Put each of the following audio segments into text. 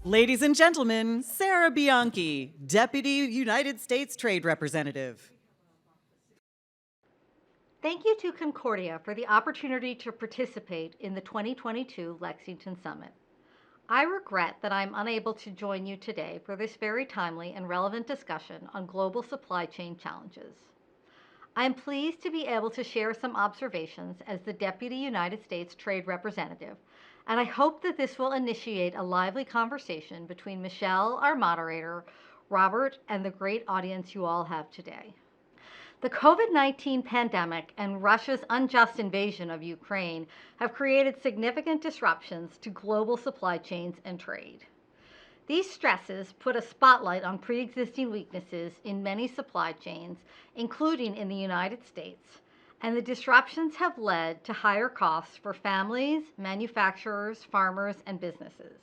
Ladies and gentlemen, Sarah Bianchi, Deputy United States Trade Representative. Thank you to Concordia for the opportunity to participate in the 2022 Lexington Summit. I regret that I'm unable to join you today for this very timely and relevant discussion on global supply chain challenges. I am pleased to be able to share some observations as the Deputy United States Trade Representative, and I hope that this will initiate a lively conversation between Michelle, our moderator, Robert, and the great audience you all have today. The COVID-19 pandemic and Russia's unjust invasion of Ukraine have created significant disruptions to global supply chains and trade. These stresses put a spotlight on pre-existing weaknesses in many supply chains, including in the United States, and the disruptions have led to higher costs for families, manufacturers, farmers, and businesses.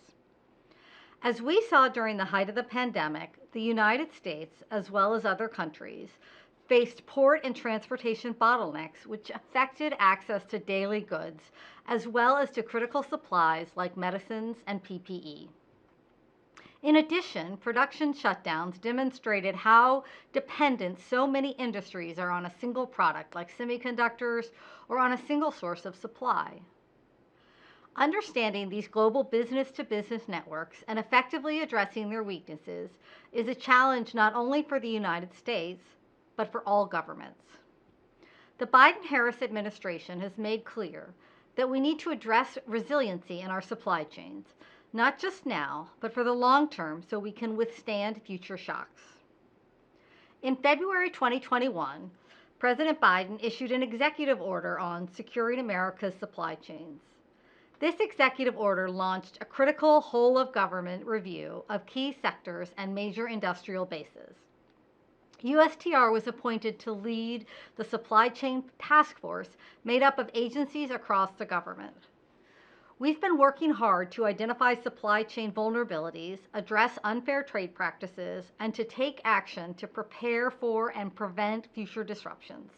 As we saw during the height of the pandemic, the United States, as well as other countries, faced port and transportation bottlenecks, which affected access to daily goods, as well as to critical supplies like medicines and PPE. In addition, production shutdowns demonstrated how dependent so many industries are on a single product, like semiconductors, or on a single source of supply. Understanding these global business-to-business networks and effectively addressing their weaknesses is a challenge not only for the United States, but for all governments. The Biden-Harris administration has made clear that we need to address resiliency in our supply chains, not just now, but for the long term so we can withstand future shocks. In February 2021, President Biden issued an executive order on securing America's supply chains. This executive order launched a critical whole-of-government review of key sectors and major industrial bases. USTR was appointed to lead the supply chain task force made up of agencies across the government. We've been working hard to identify supply chain vulnerabilities, address unfair trade practices, and to take action to prepare for and prevent future disruptions.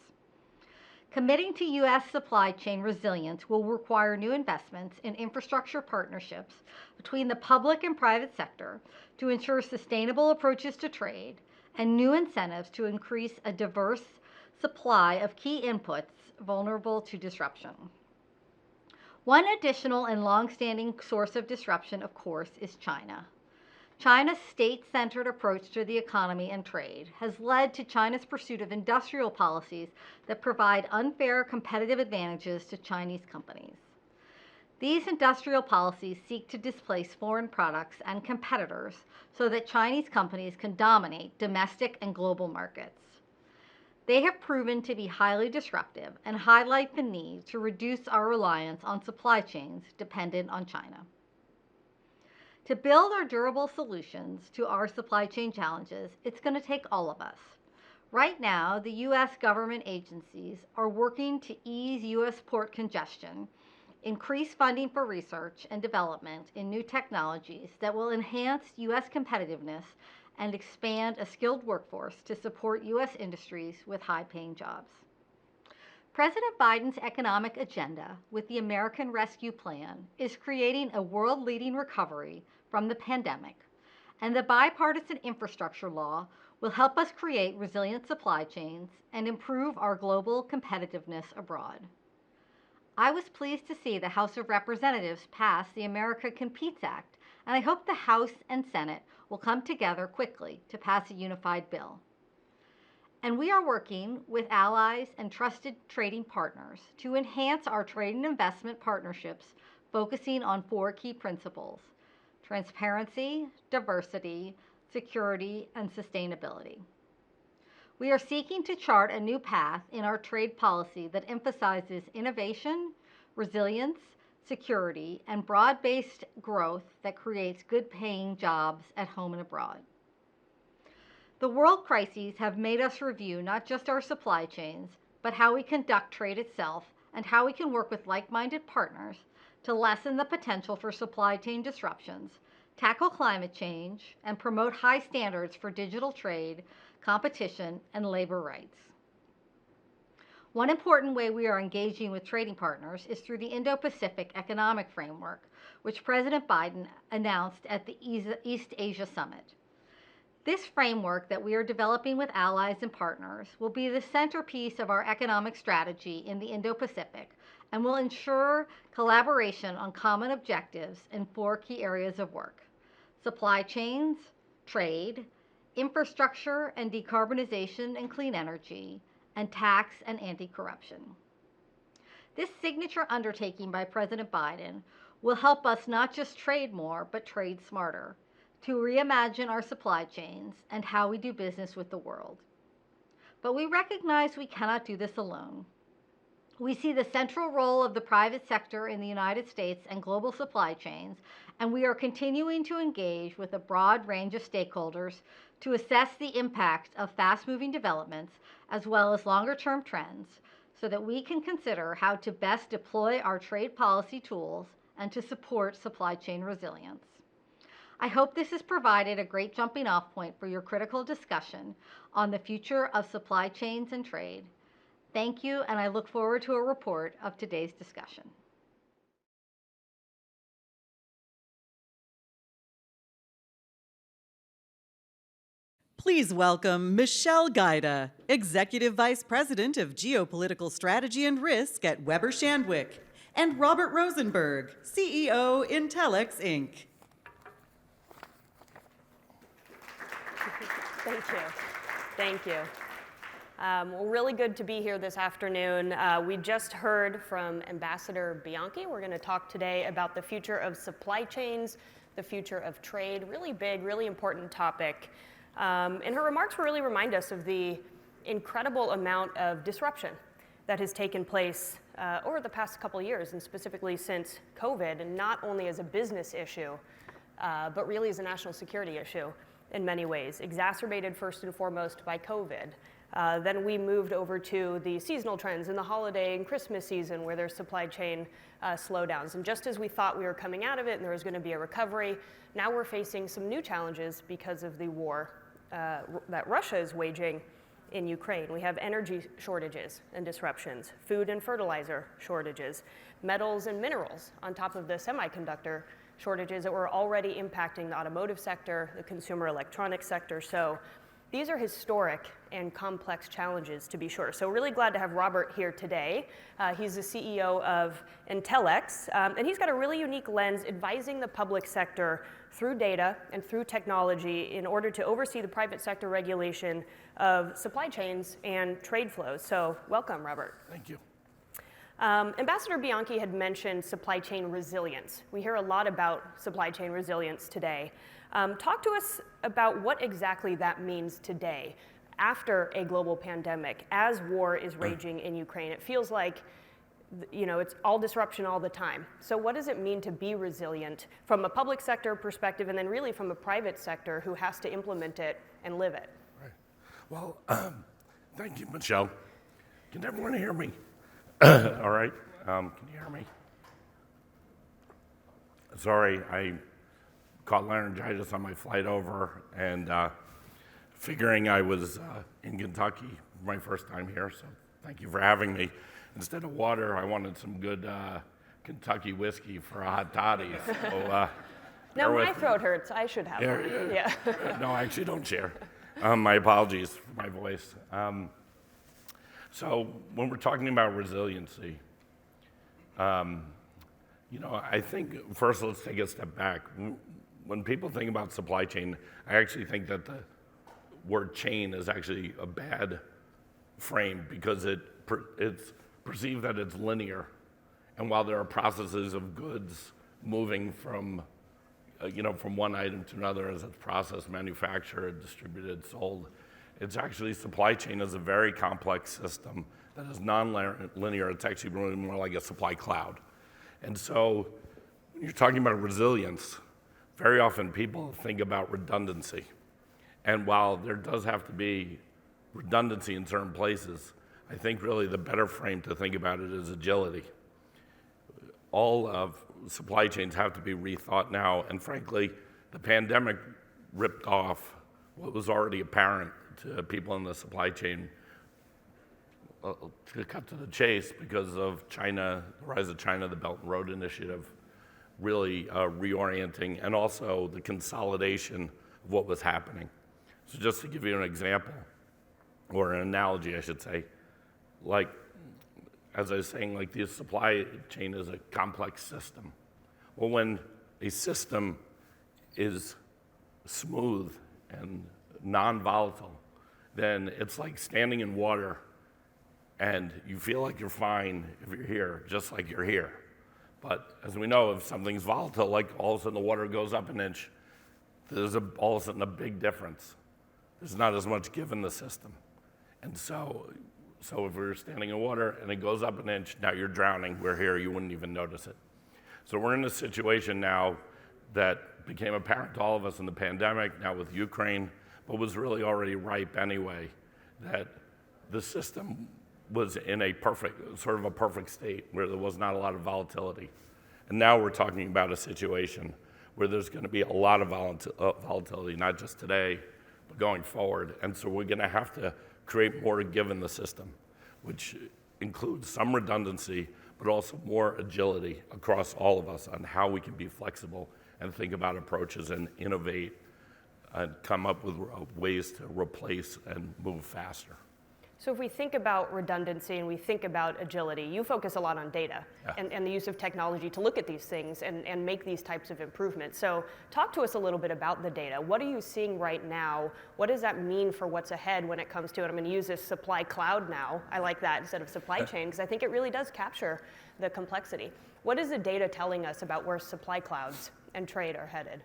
Committing to U.S. supply chain resilience will require new investments in infrastructure partnerships between the public and private sector to ensure sustainable approaches to trade and new incentives to increase a diverse supply of key inputs vulnerable to disruption. One additional and long-standing source of disruption, of course, is China. China's state-centered approach to the economy and trade has led to China's pursuit of industrial policies that provide unfair competitive advantages to Chinese companies. These industrial policies seek to displace foreign products and competitors so that Chinese companies can dominate domestic and global markets. They have proven to be highly disruptive and highlight the need to reduce our reliance on supply chains dependent on China. To build our durable solutions to our supply chain challenges, it's going to take all of us. Right now, the U.S. government agencies are working to ease U.S. port congestion, increase funding for research and development in new technologies that will enhance U.S. competitiveness and expand a skilled workforce to support U.S. industries with high-paying jobs. President Biden's economic agenda with the American Rescue Plan is creating a world-leading recovery from the pandemic, and the bipartisan infrastructure law will help us create resilient supply chains and improve our global competitiveness abroad. I was pleased to see the House of Representatives pass the America Competes Act, and I hope the House and Senate will come together quickly to pass a unified bill. And we are working with allies and trusted trading partners to enhance our trade and investment partnerships, focusing on 4 key principles: transparency, diversity, security, and sustainability. We are seeking to chart a new path in our trade policy that emphasizes innovation, resilience, security, and broad-based growth that creates good-paying jobs at home and abroad. The world crises have made us review not just our supply chains, but how we conduct trade itself and how we can work with like-minded partners to lessen the potential for supply chain disruptions, tackle climate change, and promote high standards for digital trade, competition, and labor rights. One important way we are engaging with trading partners is through the Indo-Pacific Economic Framework, which President Biden announced at the East Asia Summit. This framework that we are developing with allies and partners will be the centerpiece of our economic strategy in the Indo-Pacific and will ensure collaboration on common objectives in 4 key areas of work: supply chains, trade, infrastructure and decarbonization and clean energy, and tax and anti-corruption. This signature undertaking by President Biden will help us not just trade more, but trade smarter, to reimagine our supply chains and how we do business with the world. But we recognize we cannot do this alone. We see the central role of the private sector in the United States and global supply chains, and we are continuing to engage with a broad range of stakeholders to assess the impact of fast-moving developments as well as longer-term trends so that we can consider how to best deploy our trade policy tools and to support supply chain resilience. I hope this has provided a great jumping-off point for your critical discussion on the future of supply chains and trade. Thank you, and I look forward to a report of today's discussion. Please welcome Michelle Giuda, Executive Vice President of Geopolitical Strategy and Risk at Weber Shandwick, and Robert Rosenberg, CEO, Intelex, Inc. Thank you. Thank you. Well, really good to be here this afternoon. We just heard from Ambassador Bianchi. We're going to talk today about the future of supply chains, the future of trade, really big, really important topic. And her remarks really remind us of the incredible amount of disruption that has taken place over the past couple of years, and specifically since COVID, and not only as a business issue, but really as a national security issue in many ways, exacerbated first and foremost by COVID. Then we moved over to the seasonal trends in the holiday and Christmas season where there's supply chain slowdowns. And just as we thought we were coming out of it and there was going to be a recovery, now we're facing some new challenges because of the war that Russia is waging in Ukraine. We have energy shortages and disruptions, food and fertilizer shortages, metals and minerals on top of the semiconductor shortages that were already impacting the automotive sector, the consumer electronics sector. So these are historic and complex challenges, to be sure. So really glad to have Robert here today. He's the CEO of Intelex, and he's got a really unique lens advising the public sector through data and through technology in order to oversee the private sector regulation of supply chains and trade flows. So welcome, Robert. Thank you. Ambassador Bianchi had mentioned supply chain resilience. We hear a lot about supply chain resilience today. Talk to us about what exactly that means today after a global pandemic, as war is raging in Ukraine. It feels like, it's all disruption all the time. So what does it mean to be resilient from a public sector perspective and then really from a private sector who has to implement it and live it? Right. Well, thank you, Michelle. Can everyone hear me? All right. Can you hear me? Sorry, I caught laryngitis on my flight over, and figuring I was in Kentucky my first time here, so thank you for having me. Instead of water, I wanted some good Kentucky whiskey for a hot toddy. So, now my throat hurts. I should have one. Yeah. No, I actually don't share. My apologies for my voice. So when we're talking about resiliency, I think first let's take a step back. When people think about supply chain, I actually think that the word chain is actually a bad frame because it's perceived that it's linear. And while there are processes of goods moving from one item to another as it's processed, manufactured, distributed, sold, it's actually supply chain is a very complex system that is non-linear. It's actually really more like a supply cloud. And so when you're talking about resilience, very often people think about redundancy. And while there does have to be redundancy in certain places, I think really the better frame to think about it is agility. All of supply chains have to be rethought now, and frankly, the pandemic ripped off what was already apparent to people in the supply chain to cut to the chase, because of China, the rise of China, the Belt and Road Initiative, really reorienting, and also the consolidation of what was happening. So just to give you an example, or an analogy, I should say, like, as I was saying, like the supply chain is a complex system. Well, when a system is smooth and non-volatile, then it's like standing in water and you feel like you're fine if you're here, just like you're here. But as we know, if something's volatile, like all of a sudden the water goes up an inch, there's all of a sudden a big difference. There's not as much give in the system. And so if we're standing in water and it goes up an inch, now you're drowning, we're here, you wouldn't even notice it. So we're in a situation now that became apparent to all of us in the pandemic, now with Ukraine, but was really already ripe anyway, that the system was in a perfect state where there was not a lot of volatility. And now we're talking about a situation where there's going to be a lot of volatility, not just today, but going forward. And so we're going to have to create more give in the system, which includes some redundancy, but also more agility across all of us on how we can be flexible and think about approaches and innovate and come up with ways to replace and move faster. So if we think about redundancy and we think about agility, you focus a lot on data and the use of technology to look at these things and make these types of improvements. So talk to us a little bit about the data. What are you seeing right now? What does that mean for what's ahead when it comes to it? I'm going to use this supply cloud now. I like that instead of supply chain, because I think it really does capture the complexity. What is the data telling us about where supply clouds and trade are headed?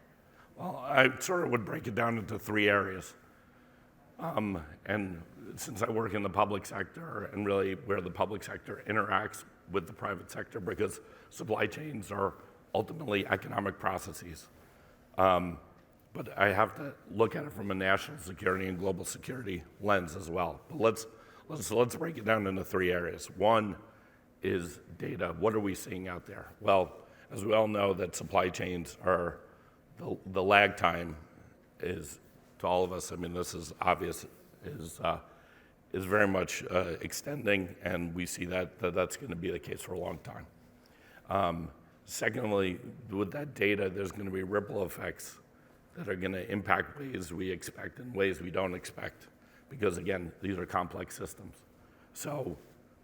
Well, I sort of would break it down into three areas. And since I work in the public sector, and really where the public sector interacts with the private sector, because supply chains are ultimately economic processes. But I have to look at it from a national security and global security lens as well. But let's break it down into three areas. One is data. What are we seeing out there? Well, as we all know, that supply chains are, the lag time is, to all of us, I mean, this is obvious, is very much extending, and we see that's going to be the case for a long time. Secondly, with that data, there's going to be ripple effects that are going to impact ways we expect and ways we don't expect, because again, these are complex systems. So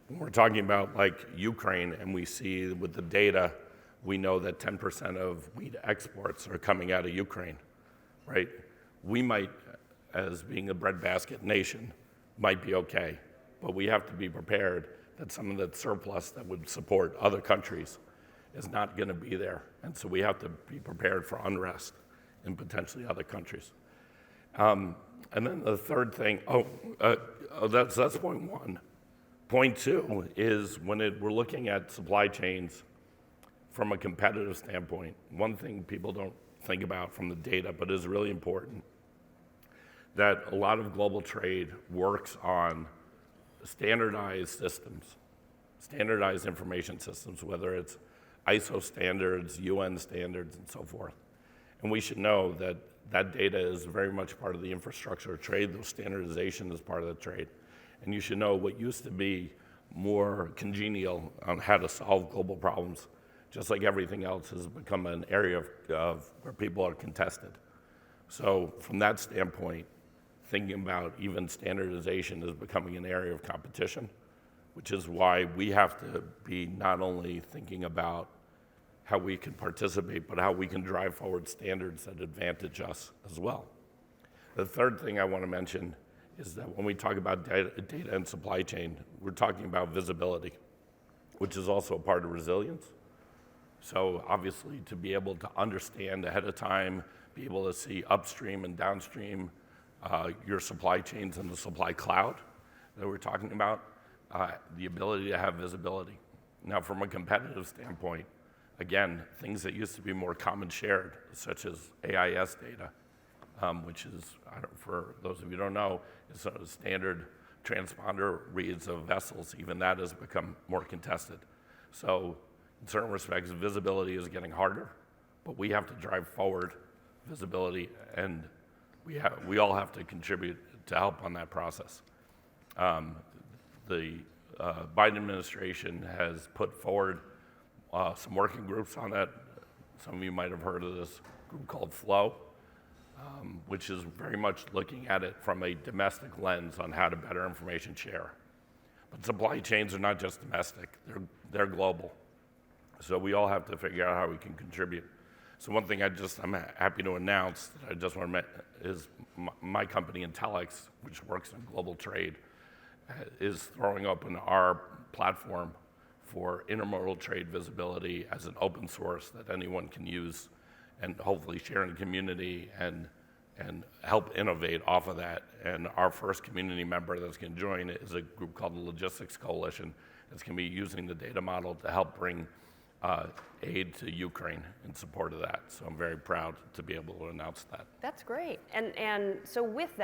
when we're talking about like Ukraine, and we see with the data, we know that 10% of wheat exports are coming out of Ukraine, right? We might, as being a breadbasket nation, might be okay, but we have to be prepared that some of that surplus that would support other countries is not going to be there. And so we have to be prepared for unrest in potentially other countries. And then the third thing, that's point one. Point two is when we're looking at supply chains from a competitive standpoint, one thing people don't think about from the data, but is really important, that a lot of global trade works on standardized systems, standardized information systems, whether it's ISO standards, UN standards, and so forth. And we should know that that data is very much part of the infrastructure of trade. Those standardization is part of the trade. And you should know what used to be more congenial on how to solve global problems, just like everything else, has become an area of where people are contested. So from that standpoint, thinking about even standardization is becoming an area of competition, which is why we have to be not only thinking about how we can participate, but how we can drive forward standards that advantage us as well. The third thing I want to mention is that when we talk about data and supply chain, we're talking about visibility, which is also a part of resilience. So obviously, to be able to understand ahead of time, be able to see upstream and downstream your supply chains and the supply cloud that we're talking about, the ability to have visibility. Now, from a competitive standpoint, again, things that used to be more common shared, such as AIS data, which is, for those of you who don't know, is a standard transponder reads of vessels. Even that has become more contested. So in certain respects, visibility is getting harder, but we have to drive forward visibility, and we all have to contribute to help on that process. The Biden administration has put forward some working groups on that. Some of you might have heard of this group called FLOW, which is very much looking at it from a domestic lens on how to better information share. But supply chains are not just domestic, they're global. So we all have to figure out how we can contribute. So one thing I'm happy to announce that I just want to is my company Intellex, which works in global trade, is throwing open our platform for intermodal trade visibility as an open source that anyone can use and hopefully share in the community and help innovate off of that. And our first community member that's going to join is a group called the Logistics Coalition that's going to be using the data model to help bring aid to Ukraine in support of that. So I'm very proud to be able to announce that. That's great. And so with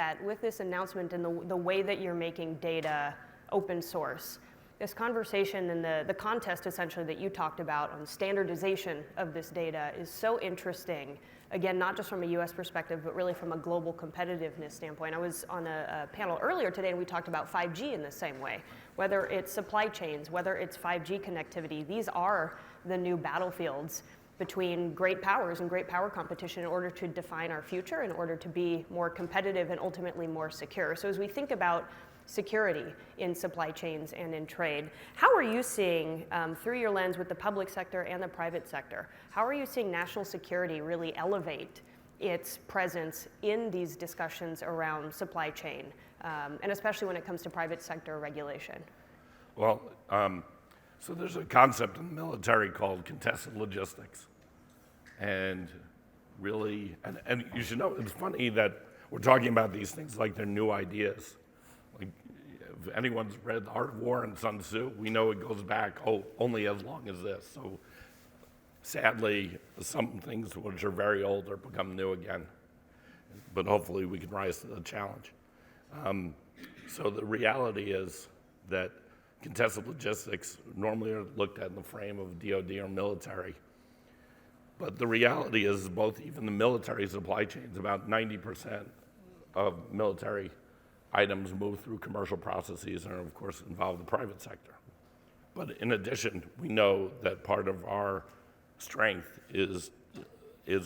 this announcement and the way that you're making data open source, this conversation and the contest essentially that you talked about on standardization of this data is so interesting. Again, not just from a US perspective, but really from a global competitiveness standpoint. I was on a panel earlier today and we talked about 5G in the same way. Whether it's supply chains, whether it's 5G connectivity, these are the new battlefields between great powers and great power competition in order to define our future, in order to be more competitive and ultimately more secure. So as we think about security in supply chains and in trade, how are you seeing, through your lens with the public sector and the private sector, how are you seeing national security really elevate its presence in these discussions around supply chain, and especially when it comes to private sector regulation? Well, so there's a concept in the military called contested logistics. And really, and you should know, it's funny that we're talking about these things like they're new ideas. Like, if anyone's read The Art of War and Sun Tzu, we know it goes back, only as long as this. So sadly, some things which are very old are become new again. But hopefully we can rise to the challenge. So the reality is that contested logistics normally are looked at in the frame of DoD or military. But the reality is both even the military supply chains, about 90% of military items move through commercial processes and of course involve the private sector. But in addition, we know that part of our strength is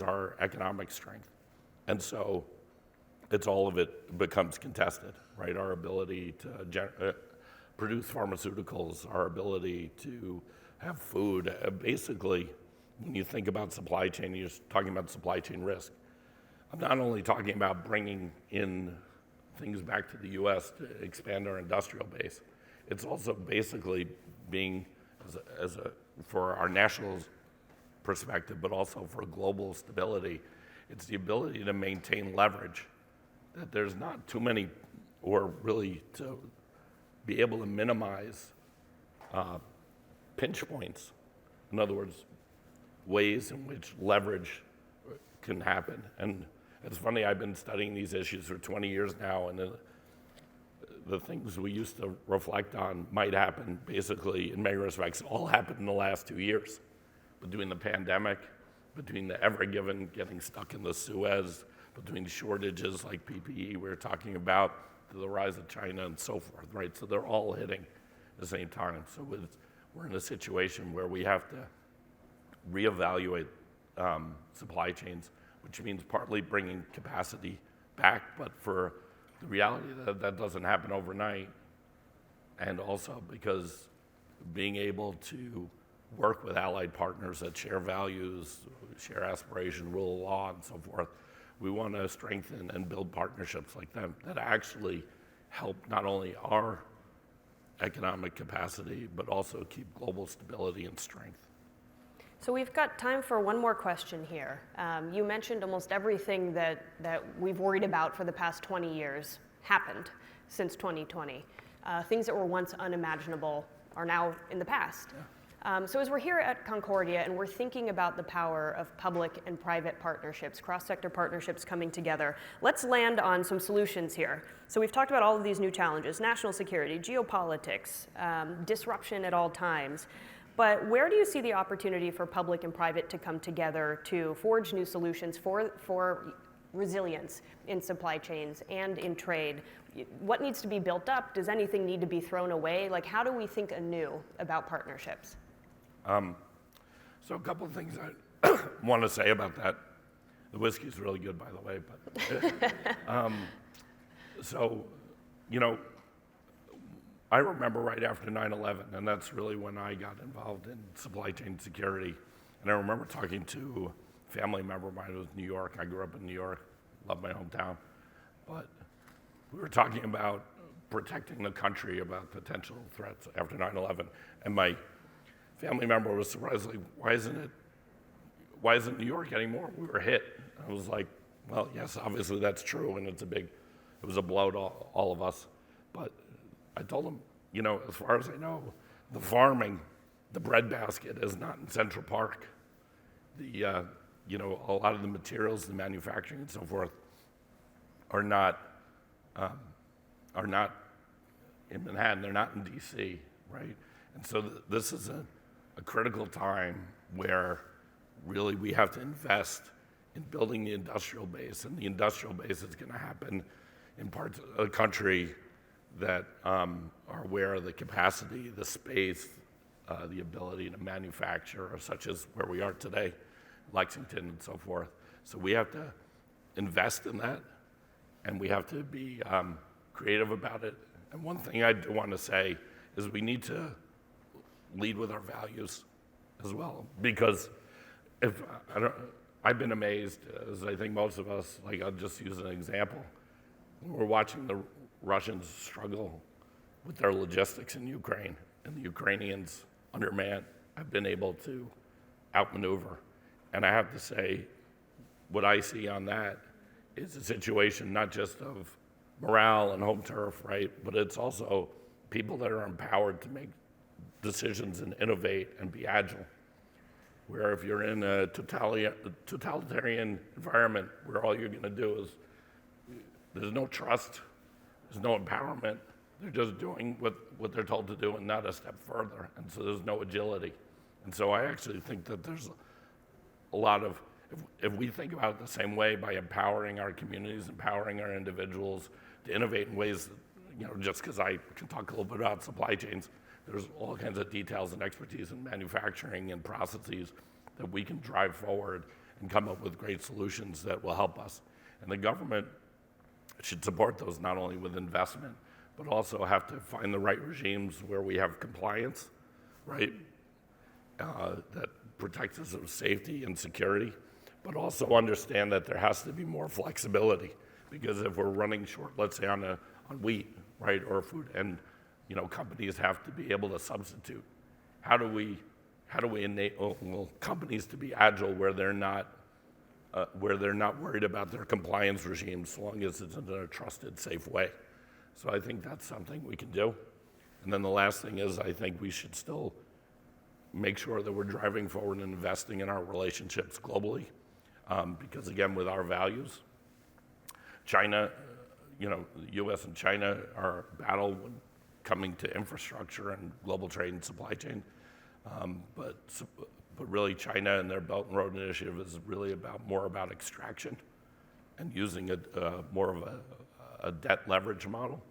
our economic strength. And so it's all of it becomes contested, right? Our ability to produce pharmaceuticals, our ability to have food. Basically, when you think about supply chain, you're talking about supply chain risk. I'm not only talking about bringing in things back to the US to expand our industrial base, it's also basically being, for our national perspective, but also for global stability, it's the ability to maintain leverage, that there's not too many, or really to be able to minimize pinch points. In other words, ways in which leverage can happen. And it's funny, I've been studying these issues for 20 years now, and the things we used to reflect on might happen, basically, in many respects, all happened in the last 2 years. Between the pandemic, between the Ever Given getting stuck in the Suez, between shortages like PPE we were talking about, to the rise of China and so forth, right? So they're all hitting at the same time. So we're in a situation where we have to reevaluate supply chains, which means partly bringing capacity back, but for the reality that doesn't happen overnight, and also because being able to work with allied partners that share values, share aspiration, rule of law, and so forth, we want to strengthen and build partnerships like them that actually help not only our economic capacity, but also keep global stability and strength. So we've got time for one more question here. You mentioned almost everything that we've worried about for the past 20 years happened since 2020. Things that were once unimaginable are now in the past. Yeah. So as we're here at Concordia and we're thinking about the power of public and private partnerships, cross-sector partnerships coming together, let's land on some solutions here. So we've talked about all of these new challenges: national security, geopolitics, disruption at all times. But where do you see the opportunity for public and private to come together to forge new solutions for resilience in supply chains and in trade. What needs to be built up? Does anything need to be thrown away? Like, how do we think anew about partnerships? So a couple of things I want to say about that. The whiskey's really good, by the way. But so, you know, I remember right after 9/11, and that's really when I got involved in supply chain security. And I remember talking to a family member of mine who was in New York. I grew up in New York, love my hometown. But we were talking about protecting the country, about potential threats after 9/11. And my family member was surprised, like, why isn't New York anymore? We were hit. I was like, well, yes, obviously that's true, and it was a blow to all of us. But I told him, you know, as far as I know, the farming, the breadbasket is not in Central Park. The, you know, a lot of the materials, the manufacturing and so forth are not in Manhattan, they're not in DC, right? And so this is a critical time where really we have to invest in building the industrial base, and the industrial base is going to happen in parts of the country that are where the capacity, the space, the ability to manufacture, such as where we are today, Lexington and so forth. So we have to invest in that, and we have to be creative about it. And one thing I do want to say is we need to lead with our values as well, because I've been amazed, as I think most of us, like I'll just use an example. When we're watching the Russians struggle with their logistics in Ukraine, and the Ukrainians undermanned have been able to outmaneuver. And I have to say, what I see on that is a situation not just of morale and home turf, right? But it's also people that are empowered to make decisions and innovate and be agile. Where if you're in a totalitarian environment where all you're going to do is, there's no trust, there's no empowerment, they're just doing what they're told to do and not a step further. And so there's no agility. And so I actually think that there's a lot of, if we think about it the same way by empowering our communities, empowering our individuals to innovate in ways that, you know, just because I can talk a little bit about supply chains, there's all kinds of details and expertise in manufacturing and processes that we can drive forward and come up with great solutions that will help us. And the government should support those not only with investment, but also have to find the right regimes where we have compliance, right, that protects us of safety and security, but also understand that there has to be more flexibility, because if we're running short, let's say on wheat, right, or food, and you know, companies have to be able to substitute. How do we enable companies to be agile where they're not worried about their compliance regime, so long as it's in a trusted, safe way? So I think that's something we can do. And then the last thing is, I think we should still make sure that we're driving forward and investing in our relationships globally, because again, with our values, China, you know, the U.S. and China are battle when coming to infrastructure and global trade and supply chain, but really China and their Belt and Road Initiative is really more about extraction and using more of a debt leverage model.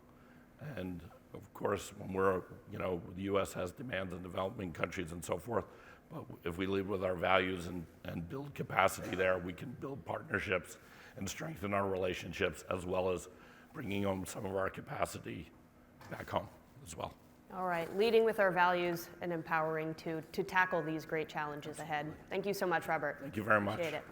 And of course, when we're, you know, the U.S. has demands in developing countries and so forth, but if we lead with our values and build capacity there, we can build partnerships and strengthen our relationships, as well as bringing home some of our capacity back home as well. All right, leading with our values and empowering to tackle these great challenges ahead. Thank you so much, Robert. Thank you very much. Appreciate it.